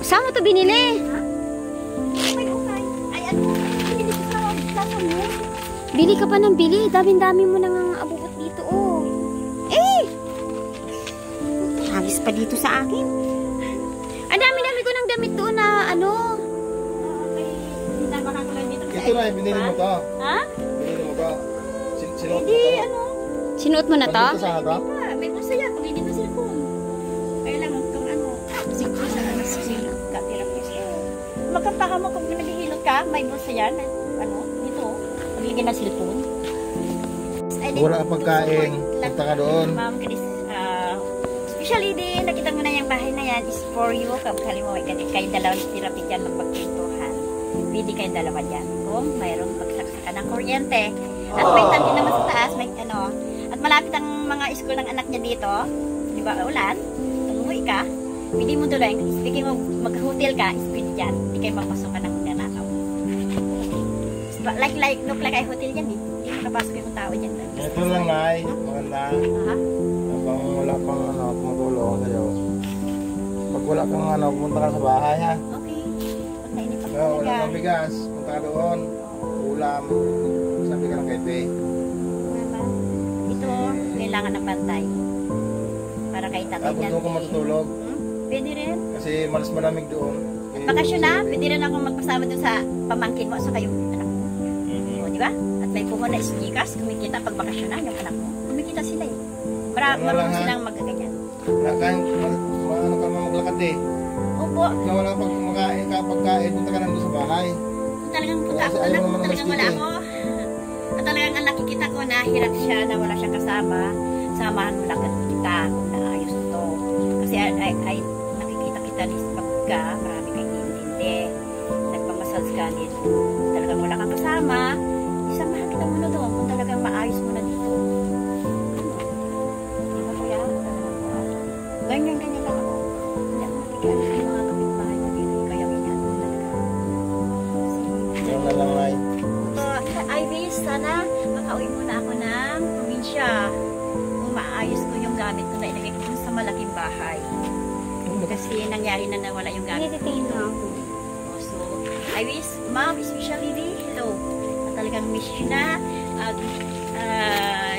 Saan mo to binili? May ukay. Ay, ano? Binili ko sa plaza mo. Bili ka pa ng bili. Dami-dami mo nang abubot dito, oh. Eh! Hagis pa dito sa akin. Ang dami-dami ko ng damit doon na, ano. Okay. Hindi na makakalan dito. Ito na, binili mo to. Ha? Binili mo to. Sinuot mo Hindi, to. ano? Sinuot mo na to? Pandito sa to? Ah, may bulsa yan. Pag hindi mo cellphone. Kaya lang itong ano. Siguro sa ano. Sisilot ka. Therapist. Magkampaka mo kung naghihilot ka. May bulsa yan. Ano? Dito. Pagligyan ng cellphone. Wala kang pagkain. Punta ka doon. Ma'am, especially din, nakita mo na yung bahay na yan is for you. Kali mo, kayo dalawang therapy dyan magpagpintuhan. Pwede kayo dalawa dyan. Kung mayroong pagsaksakan ng kuryente. At may tangki naman sa taas, may ano. At malapit ang mga school ng anak niya dito. Di ba, ulan? Tumuwi ka. Pwede mo doon. Speaking of mag-hotel ka, is pwede dyan. Hindi kayo magpasukan ng nanakaw. Look like ay hotel yan eh. Hindi makapasok yung tao dyan. Ito lang, Nay. Maganda. Aha. Habang wala pang ano, tumutulong sa'yo. Pag wala kang ano, pumunta ka sa bahay, ha? Okay. Pag nainip ako Wala talaga. kang bigas. Punta ka doon. Ulam. Sabi ka lang kay Te. Naman. Ito, kailangan ng bantay. Para kay tatay Tapos dyan. doon ka matutulog. Pwede rin. Kasi malas malamig doon. At bakasyon na, pwede rin ako magpasama dun sa pamangkin mo sa kayong anak mo. O, di ba? At may puho na isnikas, kumikita pag bakasyon na yung anak mo. Kumikita sila eh. Marunong silang magaganyan. Wala kang, ano ka maglakad eh. Opo, Kung wala pag kumakain ka, pagkain, punta ka lang doon sa bahay. kung talagang punta ako, Kasi anak ayaw ko, naman talagang ng wala masjid ako. At talagang ang nakikita ko na hirap siya, na wala siyang kasama. Samahan mo lang kita kung naayos ito. Kasi ay nakikita kita lis pagka, marami kang hindi. Nagpamasals ka dito. Talagang wala kang kasama. Isamahan kita muna doon kung talagang maayos mo na dito. Di ba kuya? Ganyan-ganyan lang ako. Hindi ako nakikita yung mga kapitbahay na dito. Kaya ganyan talaga. Yung na lang, Nay. So, I wish sana makauwi muna ako ng probinsya. Kung maayos ko yung gamit ko na ilagay ko sa malaking bahay. Kasi nangyari na nawala yung gamit. Titingin mo ako. So, I wish, ma'am, especially Lily, hello. At talagang miss you na.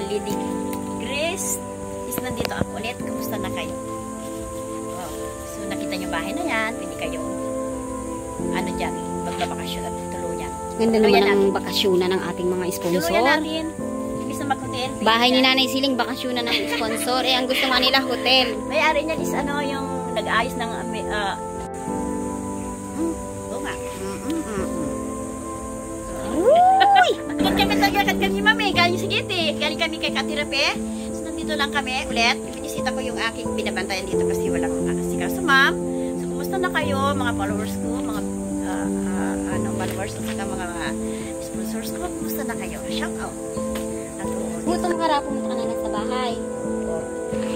Lady Grace, is nandito ako ulit. Kumusta na kayo? Wow. So, nakita niyo bahay na yan. Pwede kayo, ano dyan, magbabakasyon at tuluyan. Ganda naman ang bakasyonan ng ating mga Tuluyan sponsor. natin. Imbis na mag-hotel. Bahay ni Nanay Siling, bakasyonan ng sponsor. Eh, ang gusto nga nila, hotel. May-ari niyan is ano, yung nag-aayos ng oo nga. Uy! Agad kami mami, galing sa gate. Galing kami kay Katirape. So nandito lang kami ulit. Binisita ko yung aking binabantayan dito kasi walang asikaso ma'am. So kumusta na kayo mga followers ko, mga followers at saka mga sponsors ko. Kumusta na kayo? Shout out. Gutom ka raw, pumunta ka na lang sa bahay.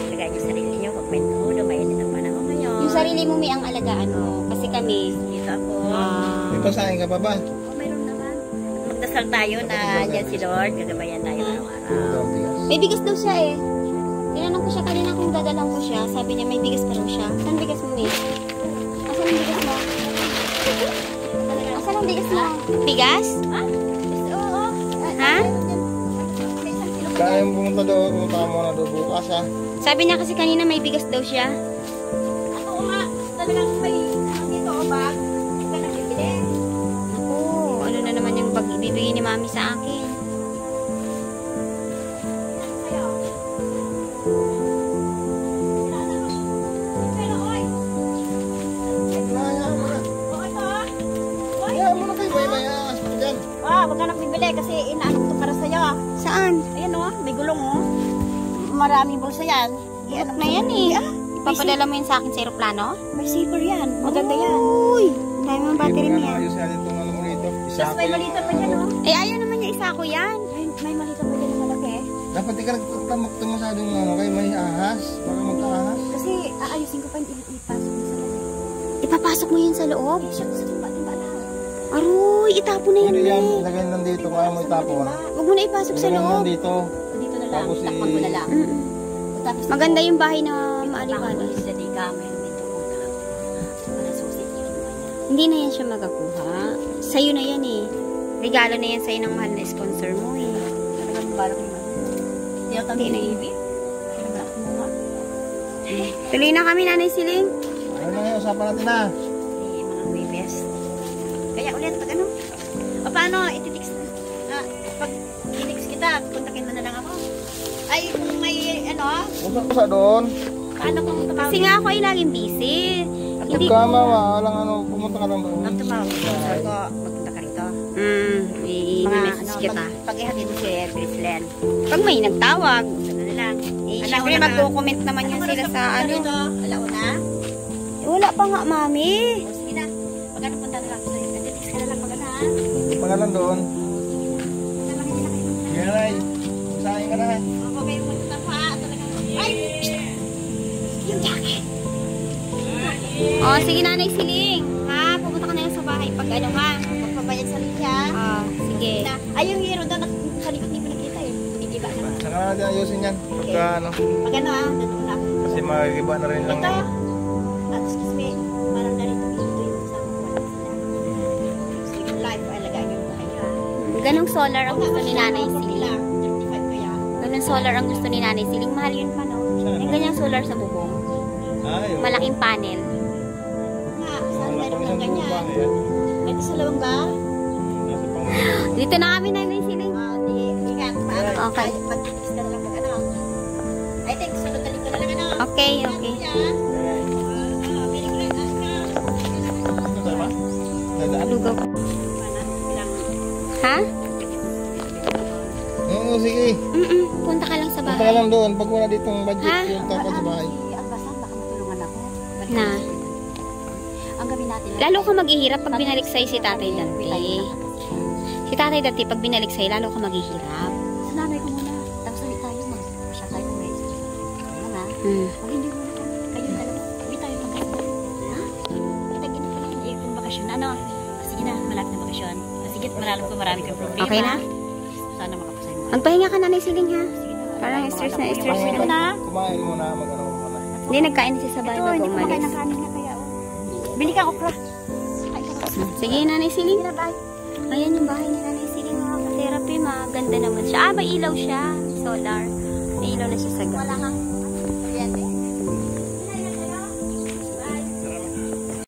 Lagay niyo sarili niyo. Huwag may tulo. Mainit ang panahon ngayon. Yung sarili mo may ang alagaan mo. Kasi kami, Dito ako. May pasahin ka pa ba? Oh, mayroon naman. Magdasal tayo na dyan si Lord. Gagabayan tayo araw-araw. Ito ang bigas. may bigas daw siya eh. Tinanong ko siya kanina kung dadalang ko siya. Sabi niya may bigas pa raw siya. Saan bigas mo, May? Asan ang bigas mo? Asan ang bigas mo? Bigas? Ha? Yes, oo. Ha? May isang kilo pa Kaya dyan. yung pumunta doon, pumunta ka muna doon bukas, ha? Sabi niya kasi kanina may bigas daw siya. Oo nga. Talagang may ano dito o bag. Hindi ka nabibili. Ako, ano na naman yung bag ibibigay ni Mami sa akin. Sa'yo. Pero, oy. Kaya mo na. O, ito. Oy. Kaya mo na kayo, may angas pa dyan. Huwag ka nang bibili kasi inaano ko to para sa'yo. Saan? Ayan o, may gulong o. Maraming bulsa yan. Bulok na yan eh. Ipapadala mo yun sa akin sa aeroplano? May zipper yan. Maganda yan. Uy! Dahil mo battery Hindi mo mo yan. ayos natin itong ano mo rito. Isa Tapos ko may yun. malita pa dyan o. Eh, ayaw naman niya isa ko yan. May malita pa dyan na malaki. Dapat di ka nagtamak masyadong ano, kayo may ahas. Baka magka-ahas. Kasi aayusin ko pa yung ipasok mo sa loob. Ipapasok mo yun sa loob? Siya sa timba-timba lang. Aroy, itapo na yan, Hindi yan, eh. lagay lang dito kaya mo itapon. Huwag mo na ipasok sa Lagay lang loob. dito. O dito na lang. Tapos Takpan ko na lang. Maganda yung bahay na Maaliwalas. maaliwalas. Sa di kami. Dito mo na. Para susi. Hindi na yan siya magakuha. Sa'yo na yan eh. Regalo na yan sa'yo ng mahal na sponsor mo eh. Talagang balak mo. Tinatanggi na ibi. Tinatanggi mo nga. Tuloy na kami, Nanay Siling. Ano na ngayon, usapan natin na. Mga bibes. Kaya ulit, pag ano? O paano, ititix na. Pag itix kita, kontakin mo na lang ako. Ay, kung may ano, Usap-usap doon. paano kung tumawag? Kasi nga ako ay laging busy. Hindi Ikaw mama, walang ano, pumunta ka lang doon. Pag tumawag ko, sabi ko, magpunta ka rito. i-message kita. Pag ihatid mo si Brislen. Pag may nagtawag, Ano na lang. eh, Alauna syempre ka. magko-comment naman yun sila sa ano. Alauna? Eh, wala pa nga, mami. O sige na. Pag ano punta na lang sa'yo. Nag-text ka na lang pag ano ha. Pangalan doon. Sama ka na kayo. Ganay. Usahin ka na. Opo kayo punta pa. Talagang. Ay! Yung jacket! Oh, sige, Nanay Siling. Ha, pumunta ka na lang sa bahay. Pag ano ha. Magpabayad sa liya. Ah, sige. Ay, yung hero daw sa likod hindi pa nakita eh. Hindi ba na? Saka na natin ayusin yan. Pagka ano. Pag ano ah, doon na. Kasi magigiba na rin lang Ito. yan. Excuse me. Parang narito dito yung kasama ko. So, yung life, alagaan yung buhay niyo ah. Ganong solar ang gusto ni Nanay Siling. 35 kaya. Ganong solar ang gusto ni Nanay Siling. Mahal yun pa, no? Yung ganyang solar sa bubong. Ay, Malaking panel. Nga, saan wala meron pang ng isang ganyan? bahay yan. Ito sa lawang ba? Nasa pang... Dito na kami, Nanay Siling. Di, ingat. Paano? Okay. Mag-text ka na lang pag ano. I think, sunod na linggo na lang ano. Okay, okay. Very good. Ito tayo ba? Dadaan? Lugaw. Ha? Oo, sige. Punta ka lang sa Punta ka bahay. lang doon. Pag wala ditong budget, Ha? punta ka sa bahay. Albasan, baka matulungan ako. Na. Ang gawin natin. Lalo ka maghihirap pag binalik sa'yo si Tatay Dante. Si Tatay Dante, pag binalik sa'yo, lalo ka maghihirap. Sa nanay ko muna. Tapos ulit tayo. Siya tayo kung may ano na. Hmm. Pag hindi muna kami. Kayo dalawa. Uwi tayo pag ha? Itagin pa lang. Eh, kung bakasyon. Ano? Sige na. Malapit na bakasyon. Sige, marami kang problema. Okay na? Sana makapasay mo. Magpahinga ka, Nanay Siling, ha? Sige na. Parang stress na stress Kumain ka. na. Kumain muna, mag-ano muna. Hindi, nagkain siya sa bahay Ito, bago hindi ko makain umalis. ng kanin na kaya. Bili ka okra. Sige, Nanay Siling. Sige na, bye. Ayan yung bahay ni Nanay Siling, mga ka-therapy. Maganda naman siya. Ah, may ilaw siya. Solar. May ilaw na siya sa Wala gabi. kang